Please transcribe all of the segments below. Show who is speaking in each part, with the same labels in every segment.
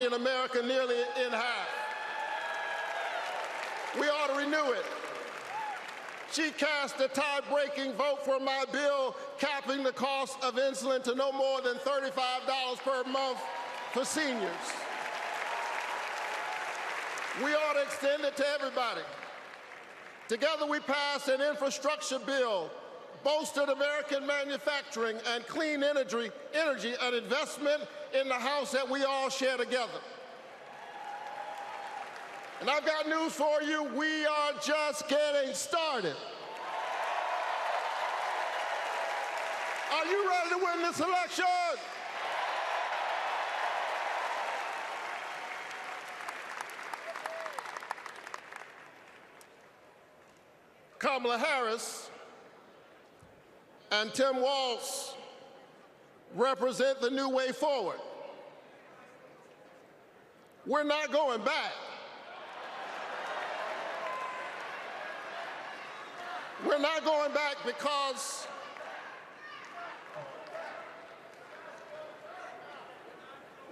Speaker 1: in America nearly in half. We ought to renew it. She cast a tie-breaking vote for my bill capping the cost of insulin to no more than $35 per month for seniors. We ought to extend it to everybody. Together we passed an infrastructure bill, boosted American manufacturing and clean energy, an investment in the house that we all share together. And I've got news for you, we are just getting started. Are you ready to win this election? Kamala Harris and Tim Walz represent the new way forward. We're not going back. We're not going back because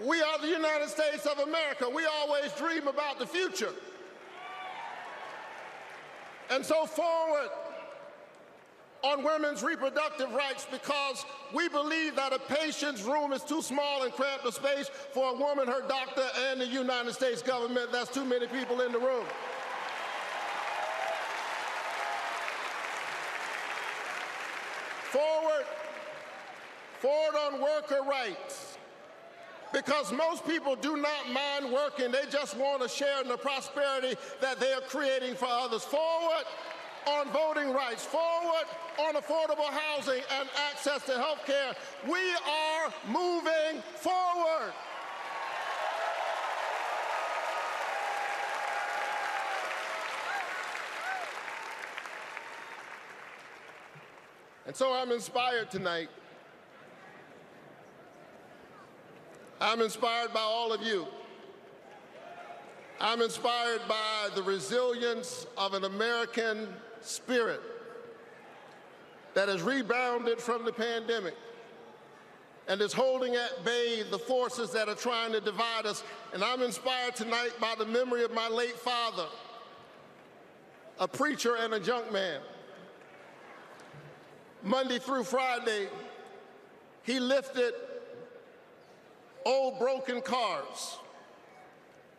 Speaker 1: we are the United States of America. We always dream about the future. And so forward on women's reproductive rights, because we believe that a patient's room is too small and cramped a space for a woman, her doctor, and the United States government. That's too many people in the room. Forward on worker rights, because most people do not mind working. They just want to share in the prosperity that they are creating for others. Forward on voting rights, forward on affordable housing and access to health care. We are moving forward. And so I'm inspired tonight. I'm inspired by all of you. I'm inspired by the resilience of an American spirit that has rebounded from the pandemic and is holding at bay the forces that are trying to divide us. And I'm inspired tonight by the memory of my late father, a preacher and a junk man. Monday through Friday, he lifted old broken cars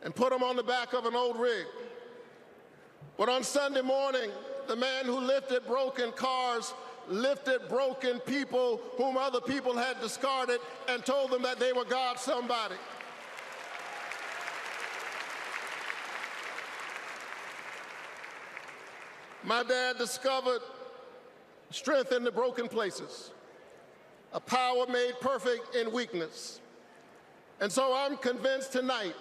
Speaker 1: and put them on the back of an old rig. But on Sunday morning, the man who lifted broken cars lifted broken people whom other people had discarded and told them that they were God's somebody. My dad discovered strength in the broken places, a power made perfect in weakness. And so I'm convinced tonight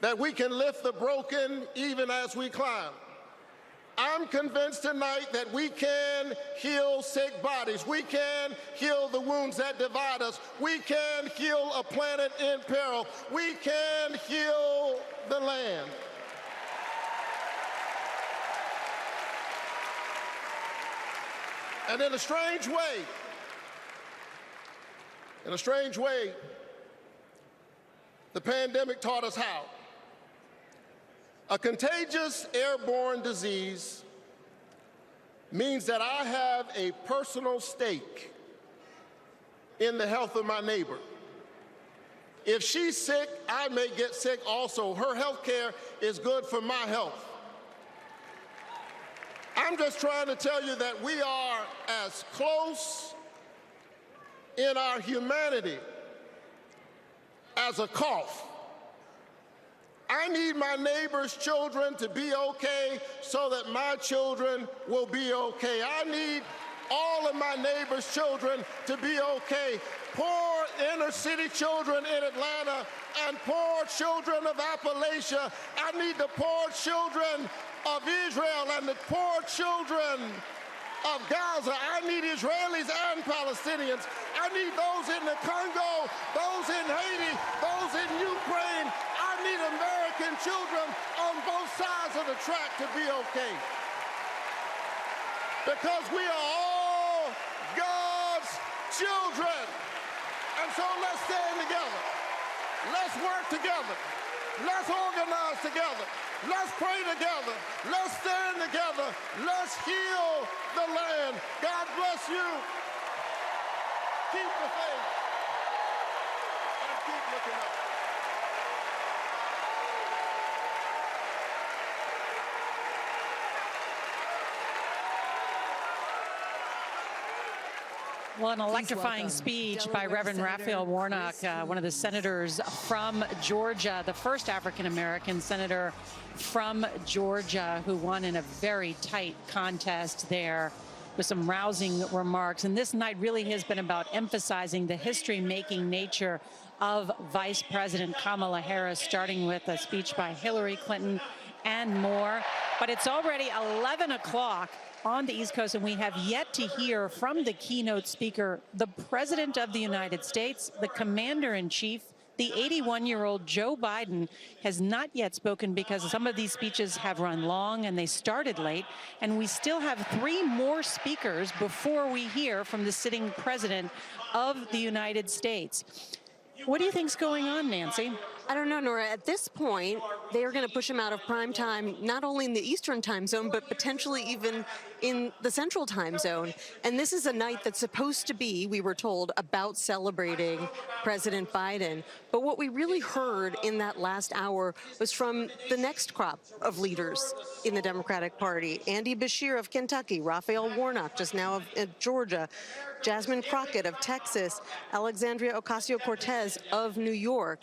Speaker 1: that we can lift the broken even as we climb. I'm convinced tonight that we can heal sick bodies. We can heal the wounds that divide us. We can heal a planet in peril. We can heal the land. And in a strange way, the pandemic taught us how. A contagious airborne disease means that I have a personal stake in the health of my neighbor. If she's sick, I may get sick also. Her health care is good for my health. I'm just trying to tell you that we are as close in our humanity as a cough. I need my neighbor's children to be okay so that my children will be okay. I need all of my neighbor's children to be okay. Poor inner city children in Atlanta and poor children of Appalachia. I need the poor children of Israel and the poor children of Gaza. I need Israelis and Palestinians. I need those in the Congo, those in Haiti, those in Ukraine. I need American children on both sides of the track to be okay. Because we are all God's children. And so let's stand together. Let's work together. Let's organize together. Let's pray together. Let's stand together. Let's heal the land. God bless you. Keep the faith and keep looking up.
Speaker 2: Well, an electrifying speech by Reverend Raphael Warnock, one of the senators from Georgia, the first African-American senator from Georgia who won in a very tight contest there with some rousing remarks. And this night really has been about emphasizing the history-making nature of Vice President Kamala Harris, starting with a speech by Hillary Clinton and more. But it's already 11 o'clock on the East Coast, and we have yet to hear from the keynote speaker, the President of the United States, the Commander-in-Chief. The 81-year-old Joe Biden has not yet spoken because some of these speeches have run long and they started late. And we still have 3 more speakers before we hear from the sitting President of the United States. What do you think's going on, Nancy?
Speaker 3: I don't know, Nora. At this point, they are going to push him out of prime time, not only in the Eastern time zone, but potentially even in the Central time zone. And this is a night that's supposed to be, we were told, about celebrating President Biden. But what we really heard in that last hour was from the next crop of leaders in the Democratic Party. Andy Beshear of Kentucky, Raphael Warnock, just now of Georgia, Jasmine Crockett of Texas, Alexandria Ocasio-Cortez of New York.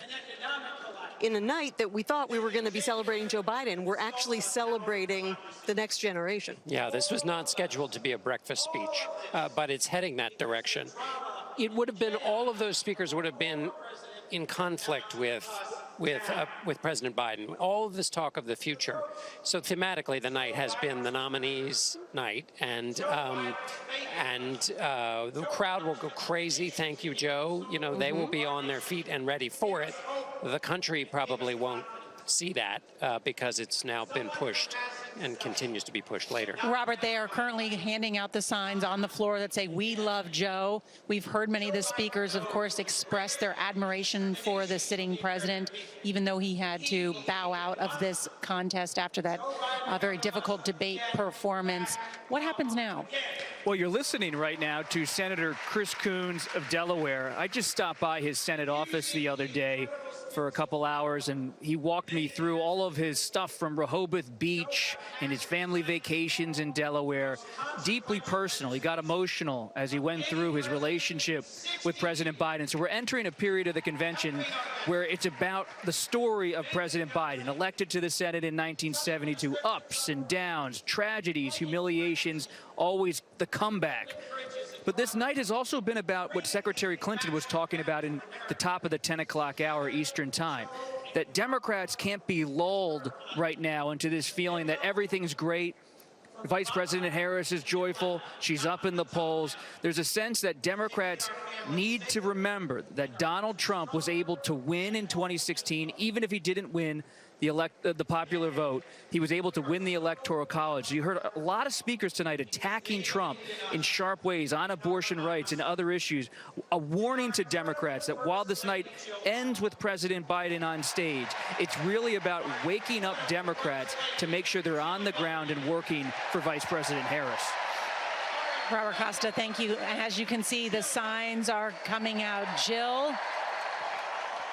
Speaker 3: In a night that we thought we were going to be celebrating Joe Biden, we're actually celebrating the next generation.
Speaker 4: Yeah, this was not scheduled to be a breakfast speech, but it's heading that direction. It would have been, all of those speakers would have been in conflict with President Biden. All of this talk of the future. So thematically, the night has been the nominees' night, and the crowd will go crazy. Thank you, Joe. You know, they will be on their feet and ready for it. The country probably won't see that because it's now been pushed and continues to be pushed later.
Speaker 2: Robert, they are currently handing out the signs on the floor that say, "We love Joe." We've heard many of the speakers, of course, express their admiration for the sitting president, even though he had to bow out of this contest after that very difficult debate performance. What happens now?
Speaker 5: Well, you're listening right now to Senator Chris Coons of Delaware. I just stopped by his Senate office the other day for a couple hours, and he walked me through all of his stuff from Rehoboth Beach and his family vacations in Delaware. Deeply personal. He got emotional as he went through his relationship with President Biden. So we're entering a period of the convention where it's about the story of President Biden, elected to the Senate in 1972, ups and downs, tragedies, humiliations, always the comeback. But this night has also been about what Secretary Clinton was talking about in the top of the 10 o'clock hour Eastern time, that Democrats can't be lulled right now into this feeling that everything's great. Vice President Harris is joyful. She's up in the polls. There's a sense that Democrats need to remember that Donald Trump was able to win in 2016, even if he didn't win the popular vote. He was able to win the Electoral College. You heard a lot of speakers tonight attacking Trump in sharp ways on abortion rights and other issues. A warning to Democrats that while this night ends with President Biden on stage, it's really about waking up Democrats to make sure they're on the ground and working for Vice President Harris.
Speaker 2: Robert Costa, thank you. As you can see, the signs are coming out. Jill,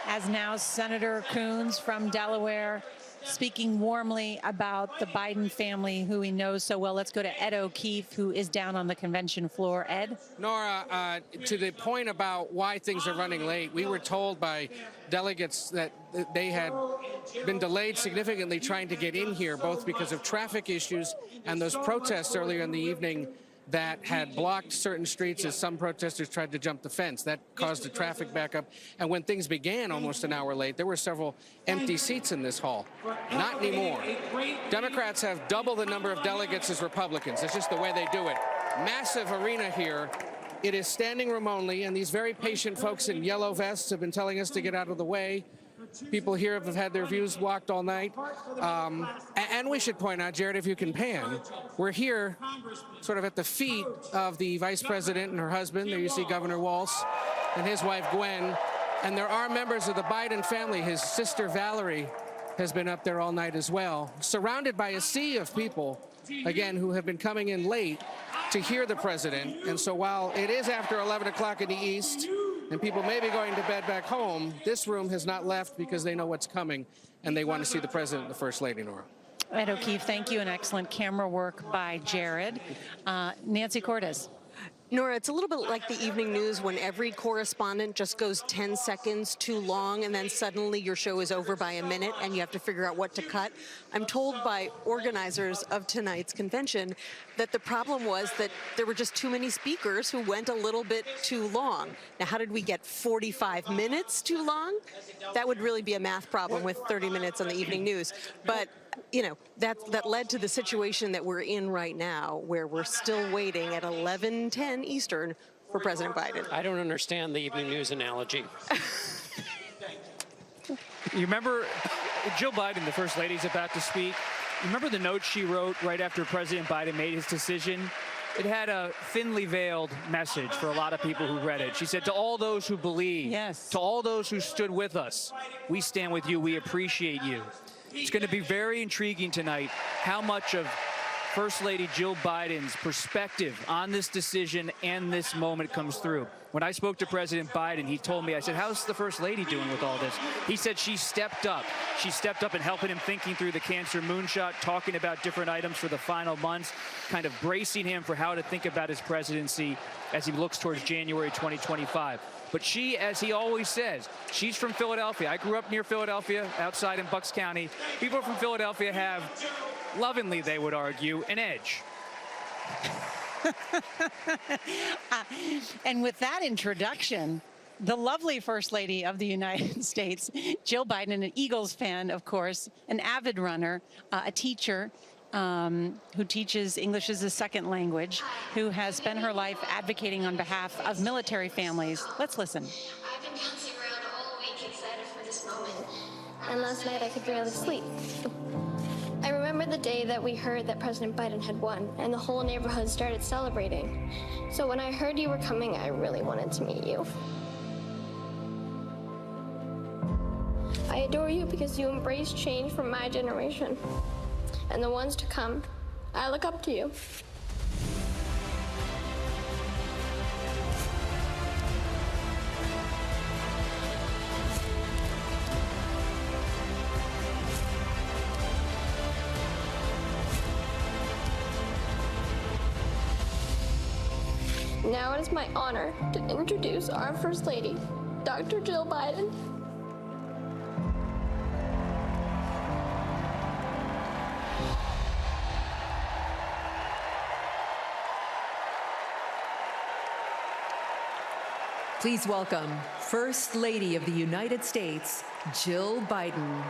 Speaker 2: as now Senator Coons from Delaware, speaking warmly about the Biden family, who he knows so well. Let's go to Ed O'Keefe, who is down on the convention floor. Ed?
Speaker 6: Nora, to the point about why things are running late, we were told by delegates that they had been delayed significantly trying to get in here, both because of traffic issues and those protests earlier in the evening that had blocked certain streets as some protesters tried to jump the fence. That caused the traffic backup. And when things began almost an hour late, there were several empty seats in this hall. Not anymore. Democrats have double the number of delegates as Republicans. It's just the way they do it. Massive arena here. It is standing room only, and these very patient folks in yellow vests have been telling us to get out of the way. People here have had their views blocked all night. And we should point out, Jared, if you can pan, we're here sort of at the feet of the vice president and her husband. There you see Governor Walz and his wife, Gwen. And there are members of the Biden family. His sister Valerie has been up there all night as well, surrounded by a sea of people, again, who have been coming in late to hear the president. And so while it is after 11 o'clock in the East, and people may be going to bed back home, this room has not left because they know what's coming, and they want to see the president and the First Lady, Nora.
Speaker 2: Ed O'Keefe, thank you, and excellent camera work by Jared. Nancy Cordes.
Speaker 3: Nora, it's a little bit like the evening news when every correspondent just goes 10 seconds too long and then suddenly your show is over by a minute and you have to figure out what to cut. I'm told by organizers of tonight's convention that the problem was that there were just too many speakers who went a little bit too long. Now, how did we get 45 minutes too long? That would really be a math problem with 30 minutes on the evening news. But you know, that led to the situation that we're in right now, where we're still waiting at 11:10 Eastern for President Biden.
Speaker 4: I don't understand the evening news analogy.
Speaker 5: You remember Jill Biden, the First Lady's about to speak. You remember the note she wrote right after President Biden made his decision? It had a thinly veiled message for a lot of people who read it. She said, to all those who believe,
Speaker 2: Yes.
Speaker 5: to all those who stood with us, we stand with you, we appreciate you. It's going to be very intriguing tonight how much of First Lady Jill Biden's perspective on this decision and this moment comes through. When I spoke to President Biden, he told me, I said, how's the First Lady doing with all this? He said she stepped up. She stepped up and helping him thinking through the cancer moonshot, talking about different items for the final months, kind of bracing him for how to think about his presidency as he looks towards January 2025. But she, as he always says, she's from Philadelphia. I grew up near Philadelphia, outside in Bucks County. People from Philadelphia have, lovingly they would argue, an edge.
Speaker 2: And with that introduction, the lovely First Lady of the United States, Jill Biden, an Eagles fan, of course, an avid runner, a teacher, who teaches English as a second language, who has spent her life advocating on behalf of military families. Let's listen.
Speaker 7: I've been bouncing around all week excited for this moment. And last night I could barely sleep. I remember the day that we heard that President Biden had won, and the whole neighborhood started celebrating. So when I heard you were coming, I really wanted to meet you. I adore you because you embrace change from my generation. And the ones to come, I look up to you. Now it is my honor to introduce our First Lady, Dr. Jill Biden.
Speaker 8: Please welcome First Lady of the United States, Jill Biden.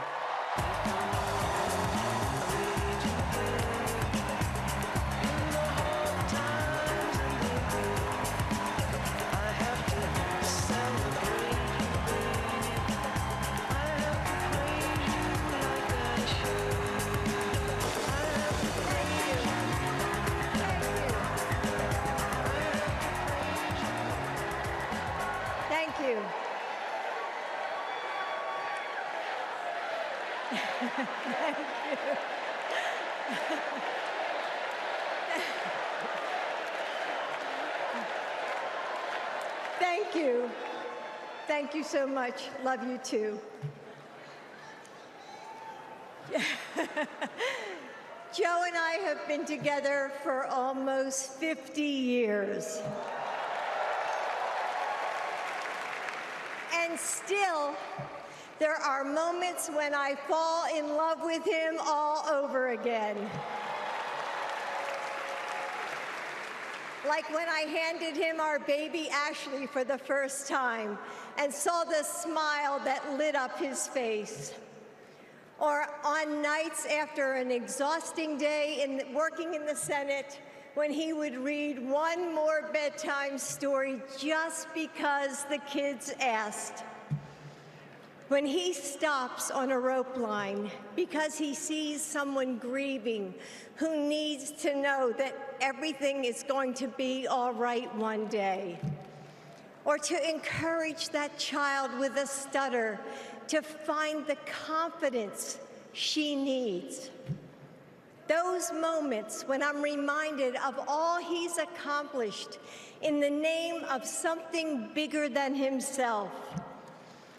Speaker 9: Thank you. Thank you. Thank you so much. Love you too. Joe and I have been together for almost 50 years. And still, there are moments when I fall in love with him all over again. Like when I handed him our baby Ashley for the first time and saw the smile that lit up his face. Or on nights after an exhausting day working in the Senate, when he would read one more bedtime story just because the kids asked. When he stops on a rope line because he sees someone grieving who needs to know that everything is going to be all right one day. or to encourage that child with a stutter to find the confidence she needs. Those moments when I'm reminded of all he's accomplished in the name of something bigger than himself.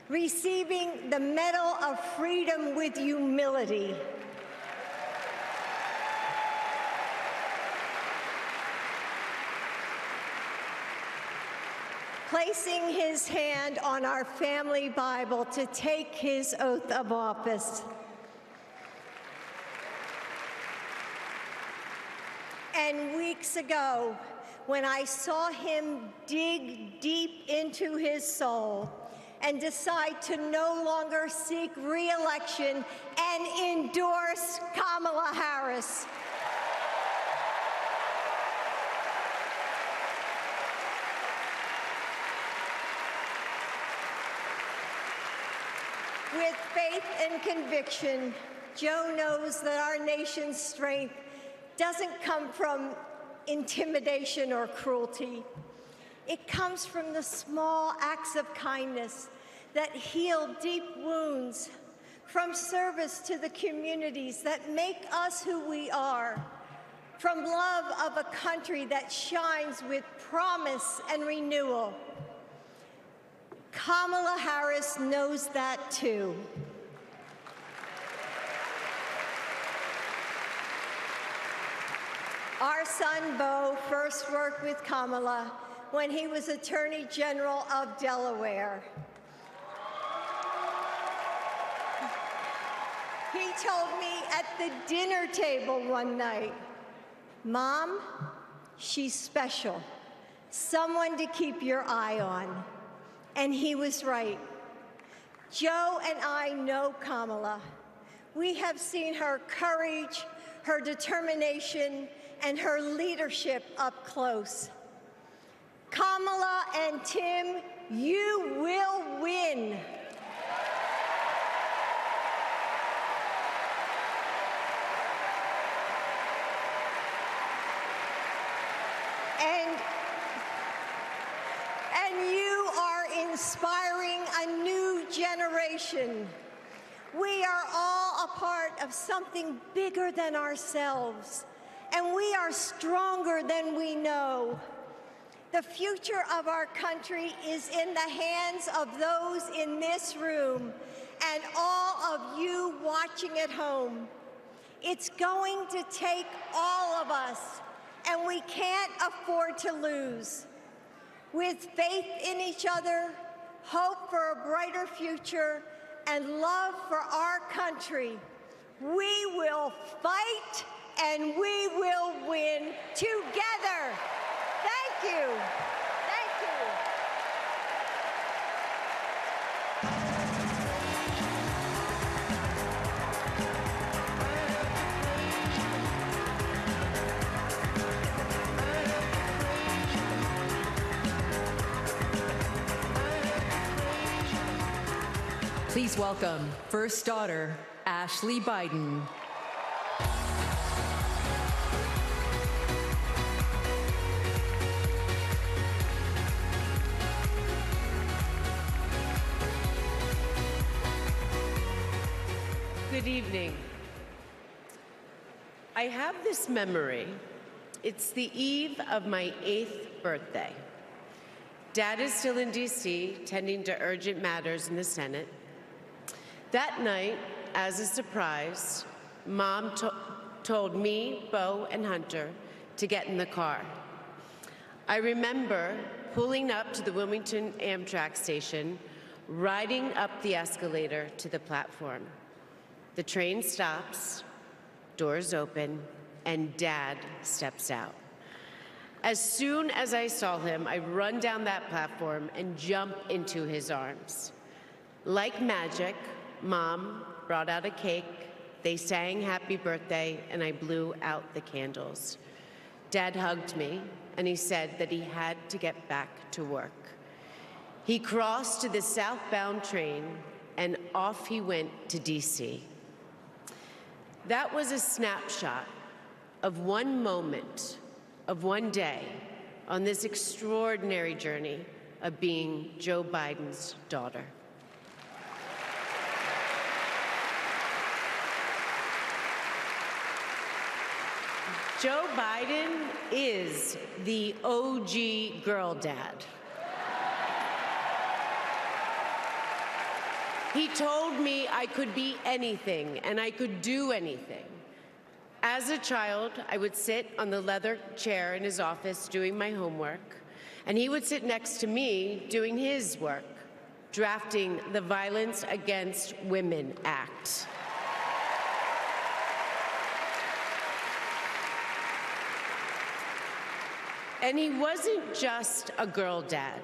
Speaker 9: Receiving the Medal of Freedom with humility. Placing his hand on our family Bible to take his oath of office. And weeks ago, when I saw him dig deep into his soul and decide to no longer seek re-election and endorse Kamala Harris. With faith and conviction, Joe knows that our nation's strength doesn't come from intimidation or cruelty. It comes from the small acts of kindness that heal deep wounds, from service to the communities that make us who we are, from love of a country that shines with promise and renewal. Kamala Harris knows that too. Our son, Beau, first worked with Kamala when he was Attorney General of Delaware. He told me at the dinner table one night, "Mom, she's special, someone to keep your eye on." And he was right. Joe and I know Kamala. We have seen her courage, her determination, and her leadership up close. Kamala and Tim, you will win. And you are inspiring a new generation. We are all a part of something bigger than ourselves, and we are stronger than we know. The future of our country is in the hands of those in this room and all of you watching at home. It's going to take all of us, and we can't afford to lose. With faith in each other, hope for a brighter future, and love for our country, we will fight and we will win together. Thank you. Thank you.
Speaker 8: Please welcome first daughter, Ashley Biden.
Speaker 10: Good evening. I have this memory. It's the eve of my 8th birthday. Dad is still in D.C. tending to urgent matters in the Senate. That night, as a surprise, Mom told me, Beau, and Hunter to get in the car. I remember pulling up to the Wilmington Amtrak station, riding up the escalator to the platform. The train stops, doors open, and Dad steps out. As soon as I saw him, I run down that platform and jump into his arms. Like magic, Mom brought out a cake, they sang happy birthday, and I blew out the candles. Dad hugged me, and he said that he had to get back to work. He crossed to the southbound train, and off he went to D.C. That was a snapshot of one moment, of one day, on this extraordinary journey of being Joe Biden's daughter. Joe Biden is the OG girl dad. He told me I could be anything and I could do anything. As a child, I would sit on the leather chair in his office doing my homework, and he would sit next to me doing his work, drafting the Violence Against Women Act. And he wasn't just a girl dad.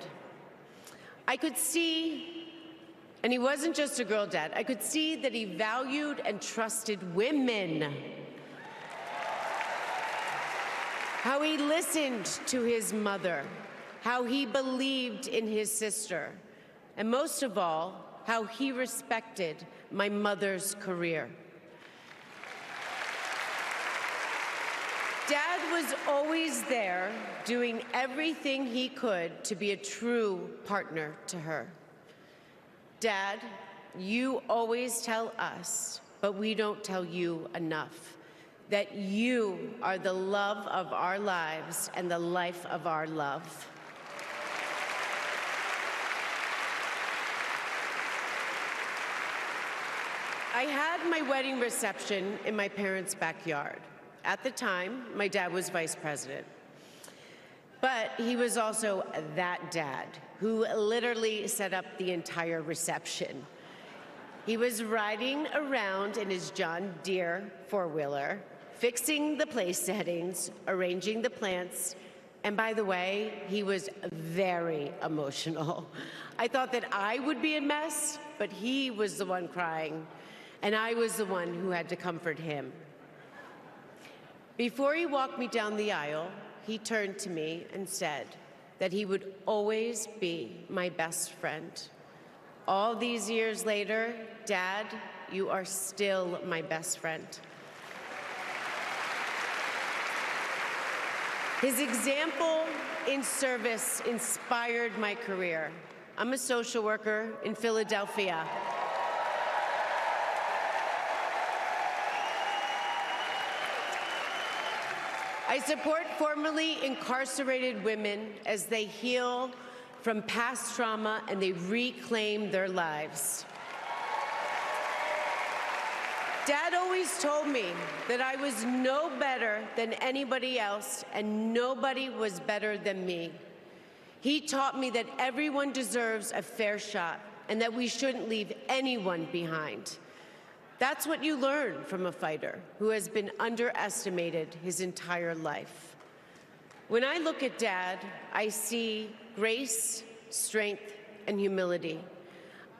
Speaker 10: And he wasn't just a girl dad. I could see that he valued and trusted women. How he listened to his mother, how he believed in his sister, and most of all, how he respected my mother's career. Dad was always there, doing everything he could to be a true partner to her. Dad, you always tell us, but we don't tell you enough, that you are the love of our lives and the life of our love. I had my wedding reception in my parents' backyard. At the time, my dad was vice president. But he was also that dad who literally set up the entire reception. He was riding around in his John Deere four-wheeler, fixing the place settings, arranging the plants, and by the way, he was very emotional. I thought that I would be a mess, but he was the one crying, and I was the one who had to comfort him. Before he walked me down the aisle, he turned to me and said that he would always be my best friend. All these years later, Dad, you are still my best friend. His example in service inspired my career. I'm a social worker in Philadelphia. I support formerly incarcerated women as they heal from past trauma and they reclaim their lives. Dad always told me that I was no better than anybody else and nobody was better than me. He taught me that everyone deserves a fair shot and that we shouldn't leave anyone behind. That's what you learn from a fighter who has been underestimated his entire life. When I look at Dad, I see grace, strength, and humility.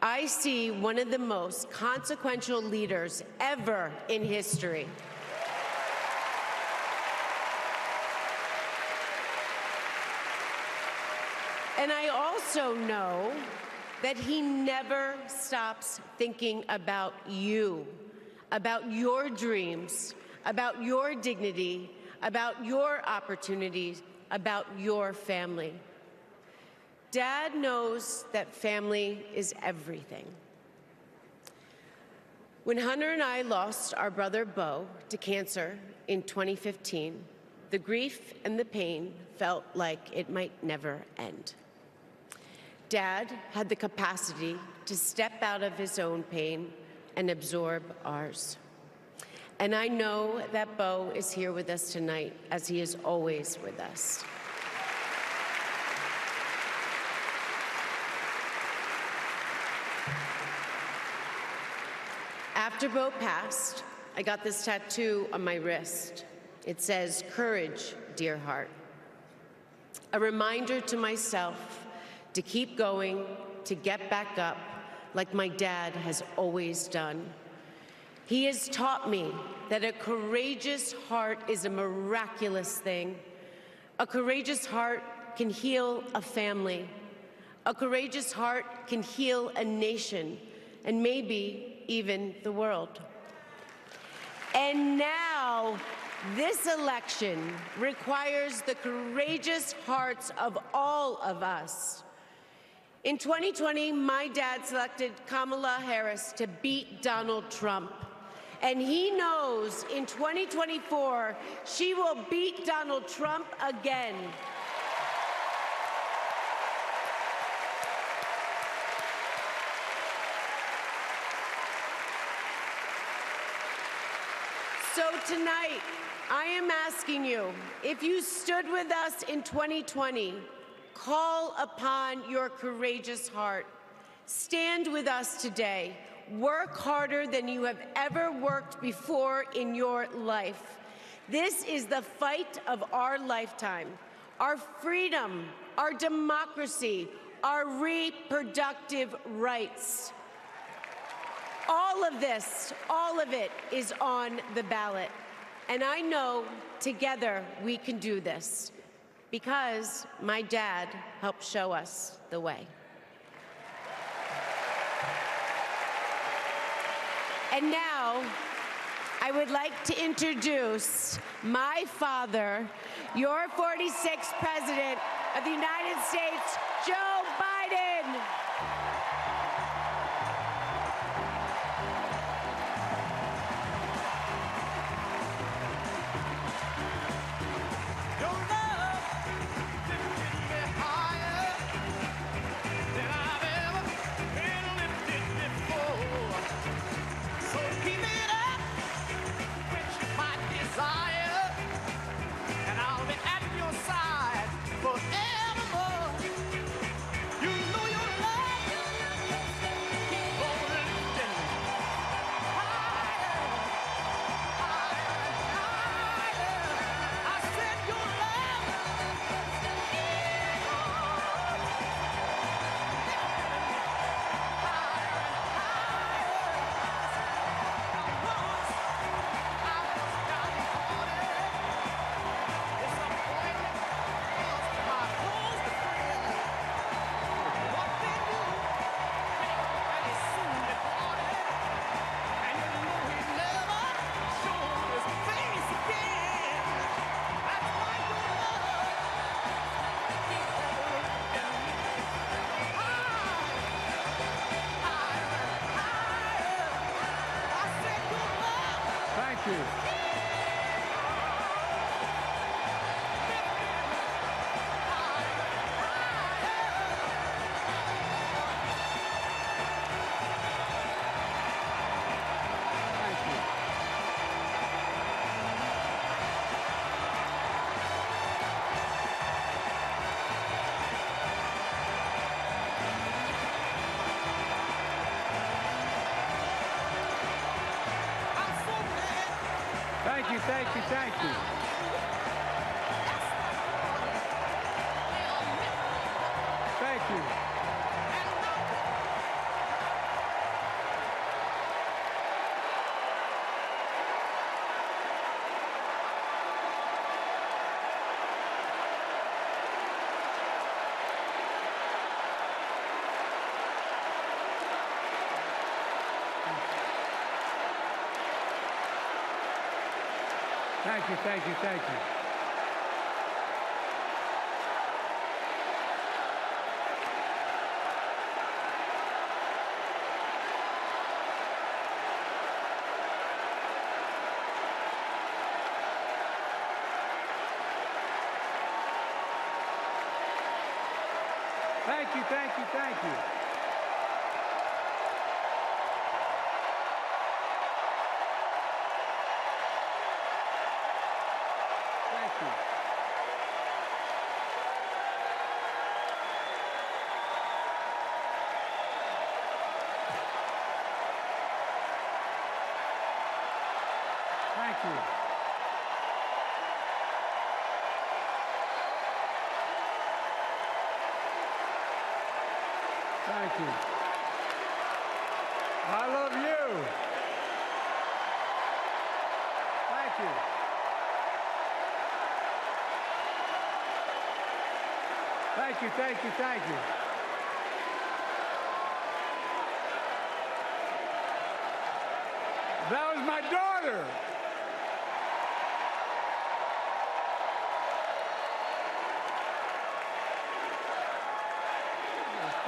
Speaker 10: I see one of the most consequential leaders ever in history. And I also know that he never stops thinking about you, about your dreams, about your dignity, about your opportunities, about your family. Dad knows that family is everything. When Hunter and I lost our brother Beau to cancer in 2015, the grief and the pain felt like it might never end. Dad had the capacity to step out of his own pain and absorb ours. And I know that Beau is here with us tonight, as he is always with us. After Beau passed, I got this tattoo on my wrist. It says, "Courage, dear heart." A reminder to myself to keep going, to get back up, like my dad has always done. He has taught me that a courageous heart is a miraculous thing. A courageous heart can heal a family. A courageous heart can heal a nation, and maybe even the world. And now, this election requires the courageous hearts of all of us. In 2020, my dad selected Kamala Harris to beat Donald Trump. And he knows in 2024, she will beat Donald Trump again. So tonight, I am asking you, if you stood with us in 2020, call upon your courageous heart. Stand with us today. Work harder than you have ever worked before in your life. This is the fight of our lifetime. Our freedom, our democracy, our reproductive rights. All of this, all of it is on the ballot. And I know together we can do this because my dad helped show us the way. And now, I would like to introduce my father, your 46th President of the United States, Joe Biden.
Speaker 11: Thank you, thank you, thank you. Thank you. Thank you, thank you, thank you. Thank you, thank you, thank you. Thank you. Thank you. I love you. Thank you. Thank you, thank you, thank you. That was my daughter.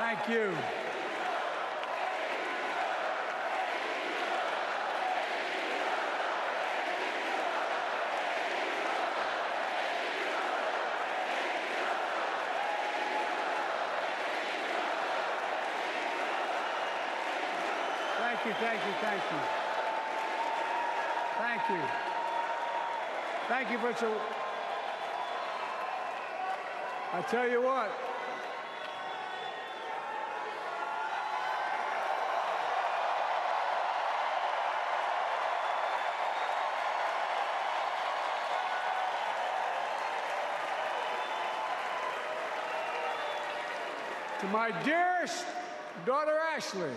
Speaker 11: Thank you. Thank you, thank you, thank you. Thank you. Thank you for so. I tell you what. To my dearest daughter, Ashley,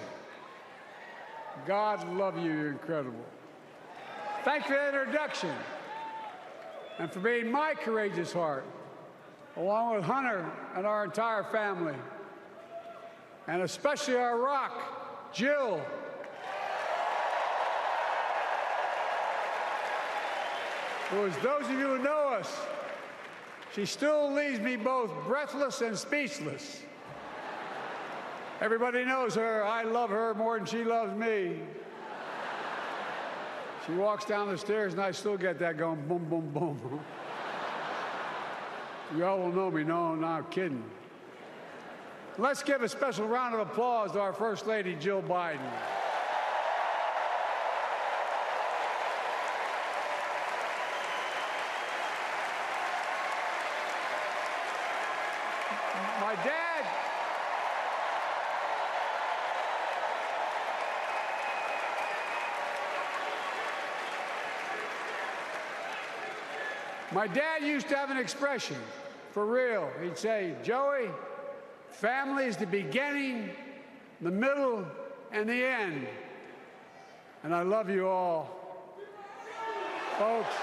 Speaker 11: God love you, you're incredible. Thank you for that introduction and for being my courageous heart, along with Hunter and our entire family, and especially our rock, Jill. Who, as those of you who know us, she still leaves me both breathless and speechless. Everybody knows her. I love her more than she loves me. She walks down the stairs and I still get that going boom, boom, boom. You all will know me. No, not kidding. Let's give a special round of applause to our First Lady, Jill Biden. My dad used to have an expression, for real. He'd say, Joey, family is the beginning, the middle, and the end. And I love you all. Folks.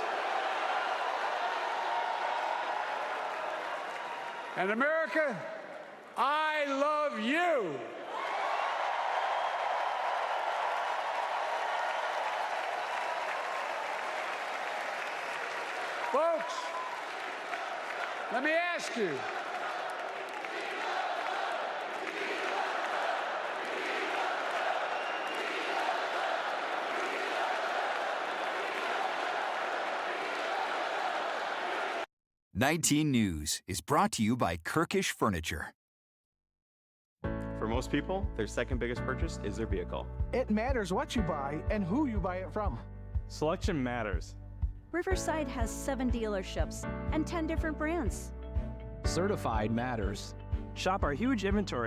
Speaker 11: And America, I love you. Folks, let me ask you.
Speaker 12: "19 News" is brought to you by Kirkish Furniture.
Speaker 13: For most people, their second biggest purchase is their vehicle.
Speaker 14: It matters what you buy and who you buy it from.
Speaker 13: Selection matters.
Speaker 15: Riverside has 7 dealerships and 10 different brands.
Speaker 14: Certified matters.
Speaker 13: Shop our huge inventory